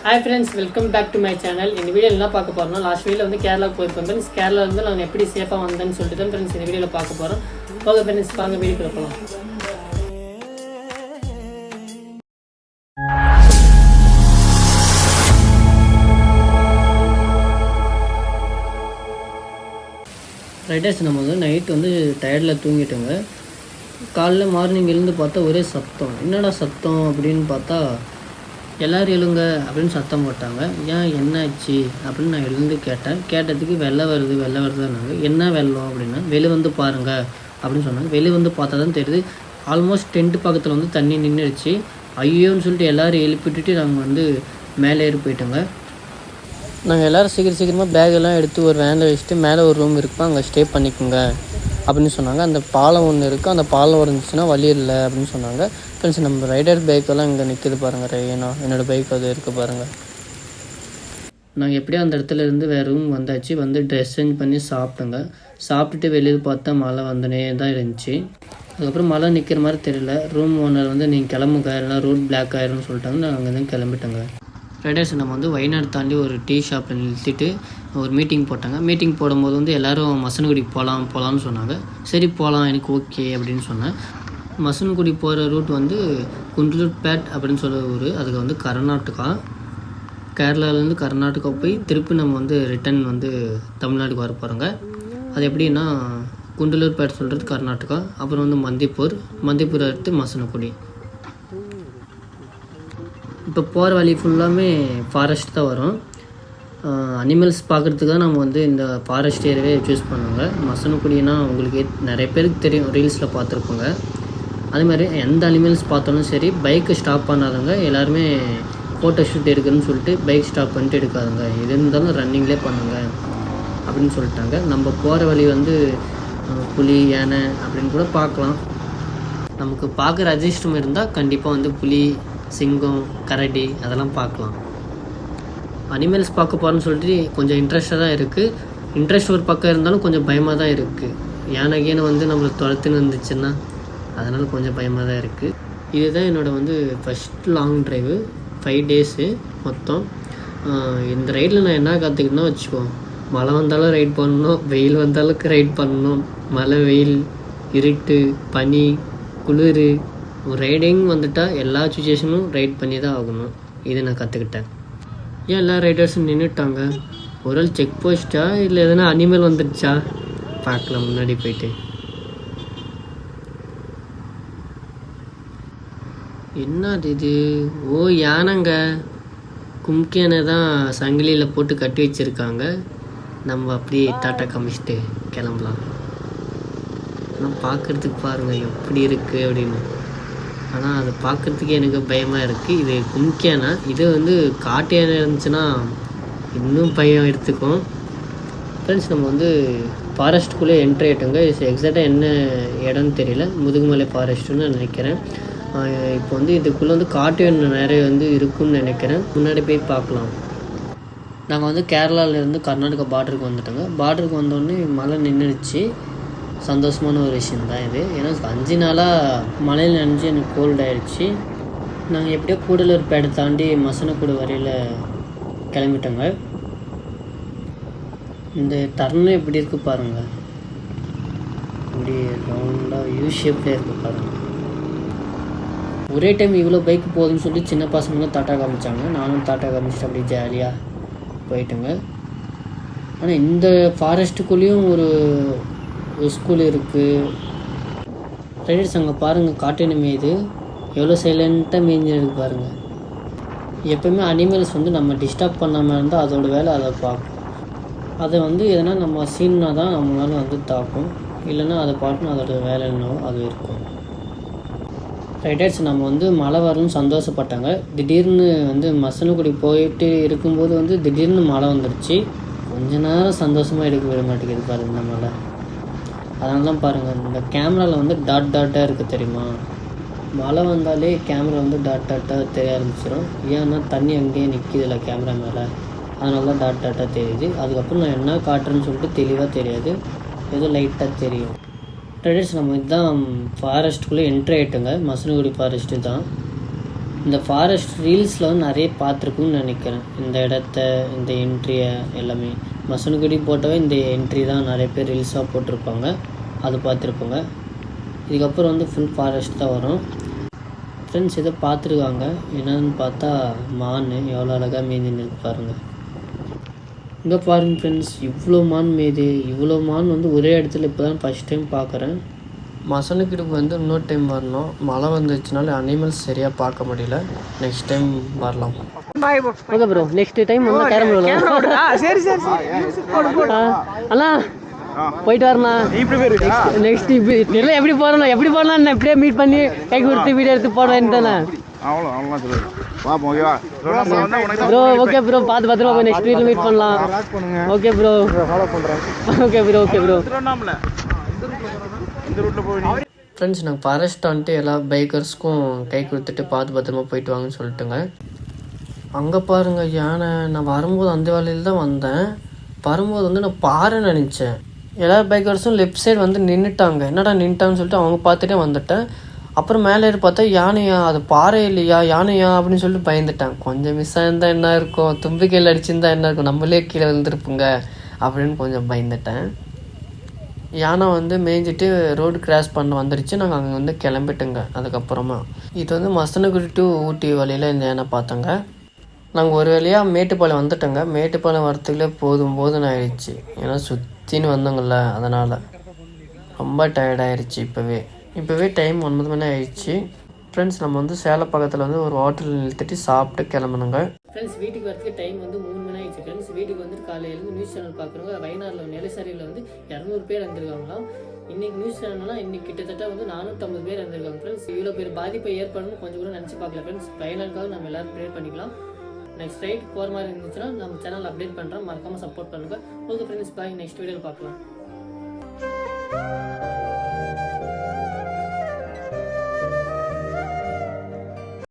Hi friends, welcome back to my channel. இந்த வீடியோல என்ன பார்க்க போறோம்னா லாஸ்ட் வீடியோல வந்து கேரளாக்கு போயிருக்கோம் फ्रेंड्स. கேரளால இருந்து நான் எப்படி சேஃபா வந்தேன்னு சொல்லிட்டு தான் फ्रेंड्स இந்த வீடியோல பார்க்க போறோம். ஓகே फ्रेंड्स, வாங்க வீடியோக்குள்ள போலாம். ரைடர்ஸ் நம்ம வந்து நைட் வந்து டயர்டில் தூங்கிட்டோங்க. காலைல மார்னிங் எழுந்து பார்த்தா ஒரே சத்தம். என்னடா சத்தம் அப்படின்னு பார்த்தா எல்லோரும் எழுங்க அப்படின்னு சத்தம் போட்டாங்க. ஏன் என்னாச்சு அப்படின்னு நான் எழுந்து கேட்டதுக்கு வெள்ளை வருதுன்னாங்க. என்ன வெள்ளம் அப்படின்னா வெளியே வந்து பாருங்கள் அப்படின்னு சொன்னாங்க. வெளியே வந்து பார்த்தா தான் தெரியுது, ஆல்மோஸ்ட் டென்ட் பக்கத்தில் வந்து தண்ணி நின்றுடுச்சு. ஐயோன்னு சொல்லிட்டு எல்லோரும் எழுப்பிட்டுட்டு நாங்கள் வந்து மேலே ஏறி போயிட்டோங்க. நாங்கள் எல்லோரும் சீக்கிரமாக பேக்கெல்லாம் எடுத்து ஒரு வேனில் வச்சுட்டு மேலே ஒரு ரூம் இருக்கும், அங்கே ஸ்டே பண்ணிக்கோங்க அப்படின்னு சொன்னாங்க. அந்த பாலம் ஒன்று இருக்குது, அந்த பாலம் இருந்துச்சுன்னா வழி இல்லை அப்படின்னு சொன்னாங்க. ஃப்ரெண்ட்ஸ், நம்ம ரைடர் பைக்கெல்லாம் இங்கே நிற்கிது பாருங்கள். என்னோடய பைக் அது இருக்குது பாருங்கள். நாங்கள் எப்படியோ அந்த இடத்துல இருந்து வேறு ரூம் வந்தாச்சு. வந்து ட்ரெஸ் சேஞ்ச் பண்ணி சாப்பிட்டோங்க. சாப்பிட்டுட்டு வெளியே பார்த்தா மழை வந்தனே தான் இருந்துச்சு. அதுக்கப்புறம் மழை நிற்கிற மாதிரி தெரியல. ரூம் ஓனர் வந்து நீங்கள் கிளம்புங்க, இல்லைனா ரூட் பிளாக் ஆயிரும்னு சொல்லிட்டாங்க. நாங்கள் அங்கேருந்து கிளம்பிட்டோங்க. ரைடர்ஸ் நம்ம வந்து வயநாடு தாண்டி ஒரு டீ ஷாப்பில் நிறுத்திட்டு ஒரு மீட்டிங் போட்டாங்க. மீட்டிங் போடும்போது வந்து எல்லோரும் மசனகுடிக்கு போகலான்னு சொன்னாங்க. சரி போகலாம், எனக்கு ஓகே அப்படின்னு சொன்னேன். மசனகுடி போகிற ரூட் வந்து குண்டலூர்பேட் அப்படின்னு சொல்கிற ஊர். அதுக்கு வந்து கர்நாடகா, கேரளாவிலேருந்து கர்நாடகா போய் திருப்பி நம்ம வந்து ரிட்டன் வந்து தமிழ்நாட்டுக்கு வர போகிறோங்க. அது எப்படின்னா குண்டலூர்பேட் சொல்கிறது கர்நாடகா, அப்புறம் வந்து மந்திப்பூர் அடுத்து மசனகுடி. இப்போ போகிற வழி ஃபுல்லாமே ஃபாரஸ்ட் தான் வரும். அனிமல்ஸ் பார்க்குறதுக்காக நம்ம வந்து இந்த ஃபாரஸ்ட் ஏரியாவே சூஸ் பண்ணுவாங்க. மசனகுடினா உங்களுக்கு நிறைய பேருக்கு தெரியும், ரீல்ஸில் பார்த்துருப்போங்க. அதே மாதிரி எந்த அனிமல்ஸ் பார்த்தாலும் சரி, பைக்கை ஸ்டாப் பண்ணாதவங்க எல்லாருமே ஃபோட்டோ ஷூட் எடுக்கணும்னு சொல்லிட்டு பைக் ஸ்டாப் பண்ணிட்டு எடுக்காதுங்க. எது இருந்தாலும் ரன்னிங்லேயே பண்ணுங்க அப்படின்னு சொல்லிட்டாங்க. நம்ம போகிற வழி வந்து புலி, யானை அப்படின்னு கூட பார்க்கலாம். நமக்கு பார்க்குற அதிர்ஷ்டம் இருந்தால் கண்டிப்பாக வந்து புலி, சிங்கம், கரடி அதெல்லாம் பார்க்கலாம். அனிமல்ஸ் பார்க்க போகிறோன்னு சொல்லிட்டு கொஞ்சம் இன்ட்ரெஸ்டாக தான் இருக்குது. இன்ட்ரெஸ்ட் ஒரு பக்கம் இருந்தாலும் கொஞ்சம் பயமாக தான் இருக்குது. யானைகேன்னு வந்து நம்மளை துரத்துன்னு வந்துச்சுன்னா அதனால் கொஞ்சம் பயமாக தான் இருக்குது. இதுதான் என்னோடய வந்து ஃபஸ்ட் லாங் ட்ரைவு, 5 டேஸு மொத்தம். இந்த ரைடில் நான் என்ன கற்றுக்கிட்டேன்னா வச்சுக்கோ, மழை வந்தாலும் ரைட் பண்ணணும், வெயில் வந்தாலும் ரைட் பண்ணணும். மழை, வெயில், இருட்டு, பனி, குளிர், ஒரு ரைடிங் வந்துட்டால் எல்லா சுச்சுவேஷனும் ரைட் பண்ணி தான் ஆகணும். இதை நான் கற்றுக்கிட்டேன். ஏன் எல்லா ரைடர்ஸும் நின்றுட்டாங்க? ஒரு ஆள் செக் போஸ்ட்டா இல்லை எதனா அனிமல் வந்துடுச்சா பார்க்கலாம் முன்னாடி போயிட்டு. என்னது இது? ஓ, யானைங்க. கும்கி யானை தான் சங்கிலியில் போட்டு கட்டி வச்சுருக்காங்க. நம்ம அப்படியே டாட்டா காமிச்சிட்டு கிளம்பலாம். ஆனால் பார்க்குறதுக்கு பாருங்கள் எப்படி இருக்குது அப்படின்னு. ஆனால் அதை பார்க்குறதுக்கே எனக்கு பயமாக இருக்குது. இது கும்கி யானை. இது வந்து காட்டு யானை இருந்துச்சுன்னா இன்னும் பயம் எடுத்துக்கும். ஃப்ரெண்ட்ஸ், நம்ம வந்து ஃபாரஸ்ட்டுக்குள்ளே என்ட்ரி ஆகிட்டோங்க. இது எக்ஸாக்டாக என்ன இடம்னு தெரியல, முதுகுமலை ஃபாரஸ்ட்டுன்னு நான் நினைக்கிறேன். இப்போ வந்து இதுக்குள்ளே வந்து காட்டு யானை நிறைய வந்து இருக்குன்னு நினைக்கிறேன். முன்னாடி போய் பார்க்கலாம். நாங்கள் வந்து கேரளாவிலேருந்து கர்நாடகா பார்டருக்கு வந்துட்டோங்க. பார்டருக்கு வந்தோடனே மழை நின்றுடுச்சு. சந்தோஷமான ஒரு விஷயந்தான் இது. ஏன்னா 5 நாளாக மழையில் நனைஞ்சு எனக்கு கோல்ட் ஆகிடுச்சு. நாங்கள் எப்படியோ கூடலூர்பேட்டை தாண்டி மசனக்குடி வரையில் கிளம்பிட்டோங்க. இந்த டர்னு எப்படி இருக்குது பாருங்கள். இப்படி ரவுண்டாக யூ ஷேப்பில் இருக்குது பாருங்கள். ஒரே டைம் இவ்வளோ பைக்கு போகுதுன்னு சொல்லி சின்ன பசங்களும் டாட்டா காமிச்சாங்க. நானும் டாட்டா காமிச்சிட்டு அப்படியே ஜாலியாக போயிட்டோங்க. ஆனால் இந்த ஃபாரஸ்ட்டுக்குள்ளேயும் ஒரு ஸ்கூல் இருக்குது. ரைடர்ஸ் அங்கே பாருங்கள், காட்டு மேய்து எவ்வளோ சைலண்ட்டாக மேய்ஞ்சிருக்கு பாருங்கள். எப்போயுமே அனிமல்ஸ் வந்து நம்ம டிஸ்டர்ப் பண்ணாமல் இருந்தால் அதோட வேலை அதை பார்க்கும். அதை வந்து எதனா நம்ம சீன்னா தான் நம்மளால வந்து தாக்கும், இல்லைன்னா அதை பார்க்கணும் அதோட வேலை என்னவோ அது இருக்கும். ரைடர்ஸ், நம்ம வந்து மழை வரும்னு சந்தோஷப்பட்டாங்க. திடீர்னு வந்து மசனகுடி போயிட்டு இருக்கும்போது வந்து திடீர்னு மழை வந்துடுச்சு. கொஞ்ச நேரம் சந்தோஷமாக எடுக்க விட மாட்டேங்குது பாருங்கள் இந்த மழை. அதனால தான் பாருங்கள், இந்த கேமராவில் வந்து டாட்டாக இருக்குது தெரியுமா. மழை வந்தாலே கேமரா வந்து டாட்டாக தெரிய ஆரம்பிச்சிடும். ஏன்னா தண்ணி அங்கேயே நிற்கிதில்ல கேமரா மேலே, அதனால தான் டாட்டாக தெரியுது. அதுக்கப்புறம் நான் என்ன காட்டுறேன்னு சொல்லிட்டு தெளிவாக தெரியாது, ஏதோ லைட்டாக தெரியும். ரைடர்ஸ், நம்ம இதுதான் ஃபாரஸ்ட்டுக்குள்ளே என்ட்ரி ஆகிட்டோங்க. மசனகுடி ஃபாரஸ்ட்டு தான். இந்த ஃபாரஸ்ட் ரீல்ஸில் வந்து நிறைய பார்த்துருக்குன்னு நினைக்கிறேன். இந்த இடத்த, இந்த என்ட்ரியை எல்லாமே மசனகுடி போட்டவே இந்த என்ட்ரி தான் நிறைய பேர் ரீல்ஸாக போட்டிருப்பாங்க, அது பார்த்துருப்பாங்க. இதுக்கப்புறம் வந்து ஃபுல் ஃபாரஸ்ட் தான் வரும். ஃப்ரெண்ட்ஸ் இதை பார்த்துருக்காங்க. என்னன்னு பார்த்தா மான் எவ்வளோ அழகாக மேய்ஞ்சுன்னு இருக்கு பாருங்கள். இங்கே பாருங்கள் ஃப்ரெண்ட்ஸ், இவ்வளோ மான் மேய்து. இவ்வளோ மான் வந்து ஒரே இடத்துல இப்போ தான் ஃபஸ்ட் டைம் பார்க்குறேன். மசனக்கிடுக்கு வந்து இன்னொரு டைம் வரணும். மழை வந்துச்சுனால அனிமல்ஸ் சரியாக பார்க்க முடியல. நெக்ஸ்ட் டைம் வரலாம். ஓகே ப்ரோ, நெக்ஸ்ட் டைம் வந்து கேரம் அண்ணா போயிட்டு வரண்ணா. நெக்ஸ்ட் எல்லாம் எப்படி போகிறோம் எப்படியே மீட் பண்ணி கை கொடுத்து வீடியோ எடுத்து போட வேண்டியதானே ப்ரோ? ஓகே ப்ரோ, பார்த்து பத்திரமா போய் நெக்ஸ்ட் வீடியோவில் மீட் பண்ணலாம். Okay bro, okay bro. Friends, நாங்கள் ஃபாரஸ்ட் வந்துட்டு எல்லா பைக்கர்ஸ்க்கும் கை கொடுத்துட்டு பார்த்து பத்திரமா போயிட்டு வாங்கன்னு சொல்லிட்டுங்க. அங்கே பாருங்கள் யானை. நான் வரும்போது அந்த வேலையில் தான் வந்தேன். வரும்போது வந்து நான் பாறைன்னு நினச்சேன். எல்லா பைக்கர்ஸும் லெஃப்ட் சைடு வந்து நின்றுட்டாங்க. என்னடா நின்றுட்டாங்கன்னு சொல்லிட்டு அவங்க பார்த்துட்டே வந்துட்டேன். அப்புறம் மேலே ஏறி பார்த்தா யானையா, அது பாறை இல்லையா யானையா அப்படின்னு சொல்லிட்டு பயந்துட்டேன். கொஞ்சம் மிஸ் ஆகிருந்தா என்ன இருக்கும், தும்பிக்கையில் அடிச்சிருந்தா என்ன இருக்கும், நம்மளே கீழே விழுந்துருப்புங்க அப்படின்னு கொஞ்சம் பயந்துட்டேன். யானை வந்து மேய்ஞ்சிட்டு ரோடு கிராஸ் பண்ண வந்துடுச்சு. நாங்கள் அங்கே வந்து கிளம்பிட்டுங்க. அதுக்கப்புறமா இது வந்து மசனகுடி டு ஊட்டி வழியில் இந்த யானை பார்த்தோங்க. நாங்கள் ஒரு வழியாக மேட்டுப்பாளையம் வந்துட்டோங்க. மேட்டுப்பாளையம் வரத்துக்குள்ளே போதும் ஆயிடுச்சு. ஏன்னா சுற்றின்னு வந்தோங்கள்ல, அதனால் ரொம்ப டயர்டாயிருச்சு. இப்போவே டைம் 9 மணி ஆயிடுச்சு. ஃப்ரெண்ட்ஸ், நம்ம வந்து சேலம் பக்கத்தில் வந்து ஒரு ஹோட்டலில் நிறுத்திட்டு சாப்பிட்டு கிளம்பணுங்க. ஃப்ரெண்ட்ஸ், வீட்டுக்கு வரதுக்கு டைம் வந்து 3 மணி ஆயிடுச்சு. ஃப்ரெண்ட்ஸ், வீட்டுக்கு வந்துட்டு காலையிலேருந்து நியூஸ் சேனல் பார்க்குறவங்க வயநாட்டில் நிலசரியில் வந்து 200 பேர் இருந்திருக்காங்களாம். இன்றைக்கி நியூஸ் சேனல்னால் இன்றைக்கி கிட்டத்தட்ட வந்து 450 பேர் இருந்திருக்காங்க. ஃப்ரெண்ட்ஸ், இவ்வளோ பேர் பாதிப்பை ஏற்படணும்னு கொஞ்சம் கூட நினச்சி பார்க்கல. ஃப்ரெண்ட்ஸ், வயநாட்டுக்காக நம்ம எல்லோரும் ப்ரேயர் பண்ணிக்கலாம். நெக்ஸ்ட் ரைட் போகிற மாதிரி இருந்துச்சுன்னா நம்ம சேனல் அப்டேட் பண்ணுறோம். மறக்காமல் சப்போர்ட் பண்ணுங்கள். ஓகே ஃப்ரெண்ட்ஸ், பாய். நெக்ஸ்ட் வீடியோவில் பார்க்கலாம்.